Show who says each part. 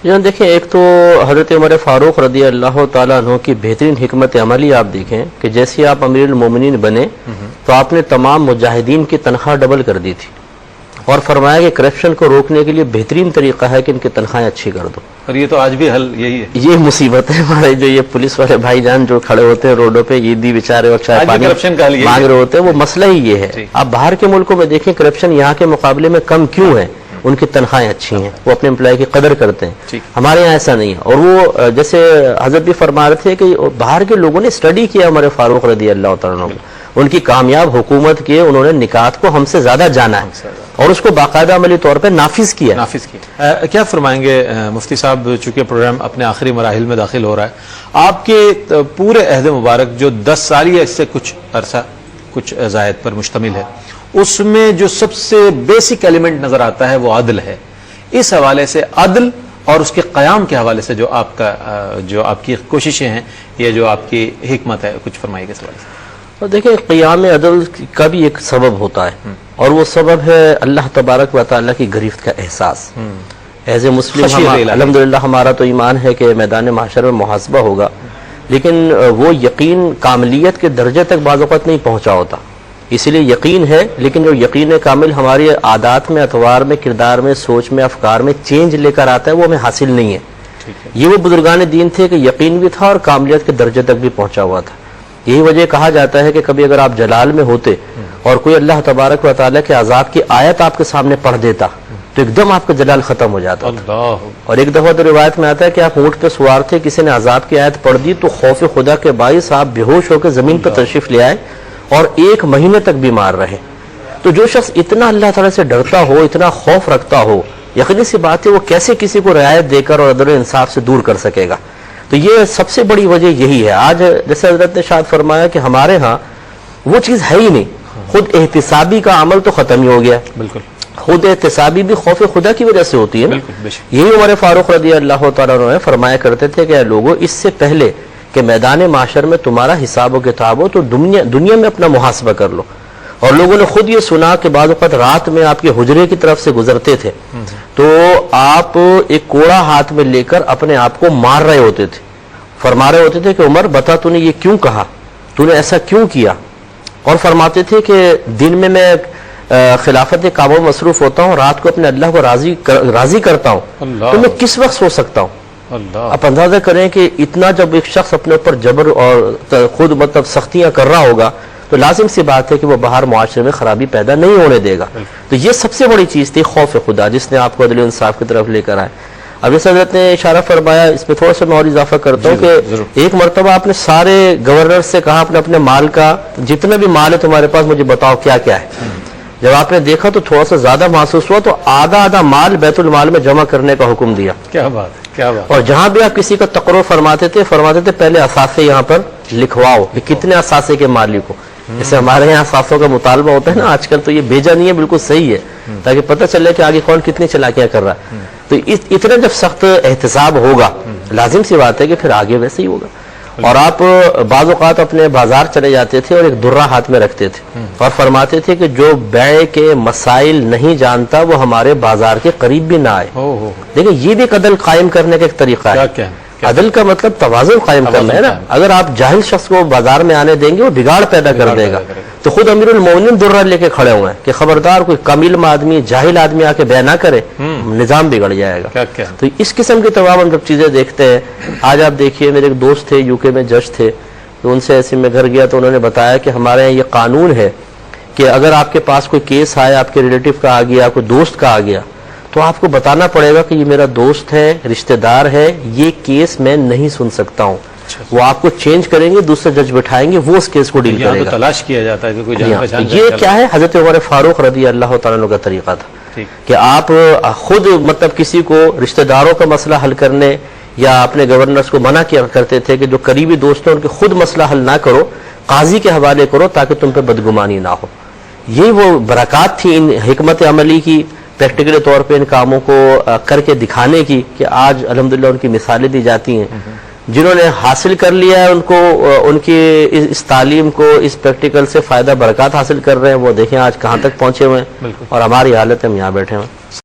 Speaker 1: دیکھیں، ایک تو حضرت عمر فاروق رضی اللہ تعالیٰ عنہ کی بہترین حکمت عملی آپ دیکھیں کہ جیسے آپ امیر المومنین بنے تو آپ نے تمام مجاہدین کی تنخواہ ڈبل کر دی تھی اور فرمایا کہ کرپشن کو روکنے کے لیے بہترین طریقہ ہے کہ ان کی تنخواہیں اچھی کر دو.
Speaker 2: اور یہ تو آج بھی حل یہی ہے.
Speaker 1: یہ مصیبت ہے ہمارے جو یہ پولیس والے بھائی جان جو کھڑے ہوتے ہیں روڈوں پہ عیدی بیچارے اور چائے پانی مانگ رہے ہوتے ہیں، وہ مسئلہ ہی یہ ہے. آپ باہر کے ملکوں میں دیکھیں کرپشن یہاں کے مقابلے میں کم کیوں ہے؟ ان کی تنخواہیں اچھی ہیں، وہ اپنے امپلائی کی قدر کرتے ہیں. ہمارے یہاں ایسا نہیں ہے. اور وہ جیسے حضرت بھی فرما رہے تھے کہ باہر کے لوگوں نے اسٹڈی کیا عمر فاروق رضی اللہ تعالیٰ عنہ، ان کی کامیاب حکومت کے انہوں نے نکات کو ہم سے زیادہ جانا ہے اور اس کو باقاعدہ عملی طور پہ نافذ کیا.
Speaker 2: کیا فرمائیں گے مفتی صاحب، چونکہ پروگرام اپنے آخری مراحل میں داخل ہو رہا ہے، آپ کے پورے عہد مبارک جو 10 سالیہ سے کچھ عرصہ کچھ زائد پر مشتمل ہے، اس میں جو سب سے بیسک ایلیمنٹ نظر آتا ہے وہ عدل ہے. اس حوالے سے عدل اور اس کے قیام کے حوالے سے جو آپ کی کوششیں ہیں یا جو آپ کی حکمت ہے، کچھ فرمائیے اس حوالے سے.
Speaker 1: دیکھیں، قیام عدل کا بھی ایک سبب ہوتا ہے اور وہ سبب ہے اللہ تبارک و تعالیٰ کی گرفت کا احساس. ایز اے مسلم الحمدللہ ہمارا تو ایمان ہے کہ میدان محشر میں محاسبہ ہوگا، لیکن وہ یقین کاملیت کے درجے تک بعض اوقات نہیں پہنچا ہوتا. اسی لیے یقین ہے، لیکن جو یقین کامل ہماری عادات میں، اطوار میں، کردار میں، سوچ میں، افکار میں چینج لے کر آتا ہے، وہ ہمیں حاصل نہیں ہے. یہ وہ بزرگان دین تھے کہ یقین بھی تھا اور کاملیت کے درجے تک بھی پہنچا ہوا تھا. یہی وجہ کہا جاتا ہے کہ کبھی اگر آپ جلال میں ہوتے اور کوئی اللہ تبارک و تعالیٰ کے عذاب کی آیت آپ کے سامنے پڑھ دیتا تو ایک دم آپ کا جلال ختم ہو جاتا تھا. اور ایک دفعہ تو روایت میں آتا ہے کہ آپ اونٹ پہ سوار تھے، کسی نے عذاب کی آیت پڑھ دی تو خوف خدا کے باعث آپ بے ہوش ہو کے زمین پر تشریف لے آئے اور 1 مہینے تک بیمار رہے. تو جو شخص اتنا اللہ تعالیٰ سے ڈرتا ہو، اتنا خوف رکھتا ہو، یقینی سی بات ہے وہ کیسے کسی کو رعایت دے کر اور عدل و انصاف سے دور کر سکے گا. تو یہ سب سے بڑی وجہ یہی ہے. آج جیسے حضرت نے شاید فرمایا کہ ہمارے ہاں وہ چیز ہے ہی نہیں. خود احتسابی کا عمل تو ختم ہی ہو گیا. بالکل، خود احتسابی بھی خوف خدا کی وجہ سے ہوتی ہے. یہی عمر فاروق رضی اللہ تعالیٰ عنہ فرمایا کرتے تھے کہ اے لوگوں، اس سے پہلے کہ میدان معاشر میں تمہارا حساب و کتاب ہو تو دنیا میں اپنا محاسبہ کر لو. اور لوگوں نے خود یہ سنا کہ بعض اوقات رات میں آپ کے حجرے کی طرف سے گزرتے تھے تو آپ ایک کوڑا ہاتھ میں لے کر اپنے آپ کو مار رہے ہوتے تھے. فرما رہے ہوتے تھے کہ عمر بتا تو نے یہ کیوں کہا، تو نے ایسا کیوں کیا. اور فرماتے تھے کہ دن میں خلافت کعبہ مصروف ہوتا ہوں، رات کو اپنے اللہ کو راضی کرتا ہوں، تو میں کس وقت سو سکتا ہوں. آپ اندازہ کریں کہ اتنا جب ایک شخص اپنے اوپر جبر اور خود سختیاں کر رہا ہوگا تو لازم سی بات ہے کہ وہ باہر معاشرے میں خرابی پیدا نہیں ہونے دے گا. تو یہ سب سے بڑی چیز تھی خوف خدا، جس نے آپ کو عدل و انصاف کی طرف لے کر آئے. اب جیسے حضرت نے اشارہ فرمایا، اس میں تھوڑا سا میں اور اضافہ کرتا ہوں کہ ایک مرتبہ آپ نے سارے گورنر سے کہا اپنے مال کا جتنا بھی مال ہے تمہارے پاس مجھے بتاؤ کیا کیا ہے. جب آپ نے دیکھا تو تھوڑا سا زیادہ محسوس ہوا تو آدھا مال بیت المال میں جمع کرنے کا حکم دیا. کیا بات. اور جہاں بھی آپ کسی کا تقرر فرماتے تھے پہلے اثاثے یہاں پر لکھواؤ کہ کتنے اثاثے کے مالک ہو. جیسے ہمارے یہاں اثاثوں کا مطالبہ ہوتا ہے نا آج کل، تو یہ بھیجا نہیں ہے، بالکل صحیح ہے تاکہ پتہ چلے کہ آگے کون کتنی چالاکیاں کر رہا ہے. تو اتنا جب سخت احتساب ہوگا لازم سی بات ہے کہ پھر آگے ویسے ہی ہوگا. اور آپ بعض اوقات اپنے بازار چلے جاتے تھے اور ایک درہ ہاتھ میں رکھتے تھے اور فرماتے تھے کہ جو بیع کے مسائل نہیں جانتا وہ ہمارے بازار کے قریب بھی نہ آئے. دیکھیں، یہ بھی ایک عدل قائم کرنے کا ایک طریقہ ہے. عدل کا مطلب توازن قائم کرنا ہے نا. اگر آپ جاہل شخص کو بازار میں آنے دیں گے وہ بگاڑ پیدا کر دے گا. تو خود امیر المومنین درہ لے کے کھڑے ہوئے ہیں کہ خبردار کوئی کم آدمی جاہل آدمی آ کے بیع نہ کرے، نظام بگڑ جائے گا. تو اس قسم کی تمام ہم جب چیزیں دیکھتے ہیں. آج آپ دیکھیے، میرے ایک دوست تھے یو کے میں، جج تھے، تو ان سے ایسے میں گھر گیا تو انہوں نے بتایا کہ ہمارے یہاں یہ قانون ہے کہ اگر آپ کے پاس کوئی کیس آیا، آپ کے ریلیٹیو کا آ گیا، کوئی دوست کا آ گیا، تو آپ کو بتانا پڑے گا کہ یہ میرا دوست ہے، رشتہ دار ہے، یہ کیس میں نہیں سن سکتا ہوں. وہ آپ کو چینج کریں گے، دوسرے جج بٹھائیں گے، وہ اس کیس کو ڈیل کرے گا. تلاش کیا جاتا ہے کہ کوئی جان پہچان. یہ کیا ہے؟ حضرت عمر فاروق رضی اللہ تعالیٰ عنہ کا طریقہ تھا کہ آپ خود کسی کو رشتہ داروں کا مسئلہ حل کرنے یا اپنے گورنرز کو منع کیا کرتے تھے کہ جو قریبی دوست ہیں ان کے خود مسئلہ حل نہ کرو، قاضی کے حوالے کرو تاکہ تم پہ بدگمانی نہ ہو. یہی وہ برکات تھی ان حکمت عملی کی، پریکٹیکل طور پہ ان کاموں کو کر کے دکھانے کی، کہ آج الحمدللہ ان کی مثالیں دی جاتی ہیں. جنہوں نے حاصل کر لیا ہے ان کو ان کی اس تعلیم کو، اس پریکٹیکل سے فائدہ برکات حاصل کر رہے ہیں، وہ دیکھیں آج کہاں تک پہنچے ہوئے ہیں. اور ہماری حالت ہم یہاں بیٹھے ہوئے ہیں.